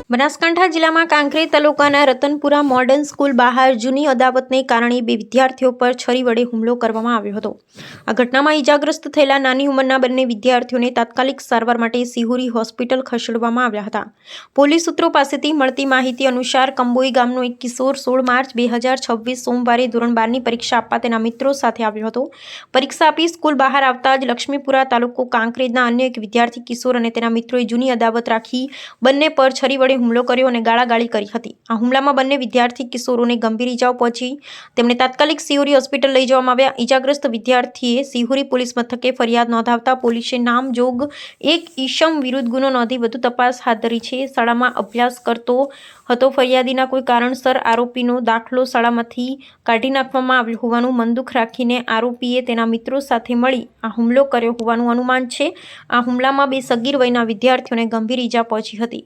બનાસકાંઠા જિલ્લામાં કાંકરેજ તાલુકાના Ratanpura modern school બહાર જૂની અદાવતને કારણે બે વિદ્યાર્થીઓ પર છરી વડે હુમલો કરવામાં આવ્યો હતો। આ ઘટનામાં ઈજાગ્રસ્ત થયેલા નાની ઉંમરના બંને વિદ્યાર્થીઓને તાત્કાલિક સારવાર માટે સિહોરી હોસ્પિટલ ખસેડવામાં આવ્યા હતા। પોલીસ સૂત્રો પાસેથી મળતી માહિતી અનુસાર કંબોઈ ગામનો એક કિશોર 16 માર્ચ 2026 સોમવારે ધોરણ 12ની પરીક્ષા આપવા તેના મિત્રો સાથે આવ્યો હતો। પરીક્ષા આપી સ્કૂલ બહાર આવતા જ લક્ષ્મીપુરા તાલુકો કાંકરેજના અન્ય એક વિદ્યાર્થી કિશોર અને તેના મિત્રોએ જૂની અદાવત રાખી બંને પર છરી વડે હુમલો કર્યો અને ગાળાગાળી કરી હતી। આ હુમલામાં બંને વિદ્યાર્થી કિશોરોને ગંભીર ઈજાઓ પહોંચી તેમને તાત્કાલિક સિહોરી હોસ્પિટલ લઈ જવામાં આવ્યા। ઈજાગ્રસ્ત વિદ્યાર્થીએ સિહોરી પોલીસ મથકે ફરિયાદ નોંધાવતા પોલીસે નામજોગ એક ઈસમ વિરુદ્ધ ગુનો નોંધી વધુ તપાસ હાથ ધરી છે। શાળામાં અભ્યાસ કરતો હતો ફરિયાદીના કોઈ કારણસર આરોપીનો દાખલો શાળામાંથી કાઢી નાખવામાં આવ્યો હોવાનું મનદુખ રાખીને આરોપીએ તેના મિત્રો સાથે મળી આ હુમલો કર્યો હોવાનું અનુમાન છે। આ હુમલામાં બે સગીર વયના વિદ્યાર્થીઓને ગંભીર ઈજા પહોંચી હતી।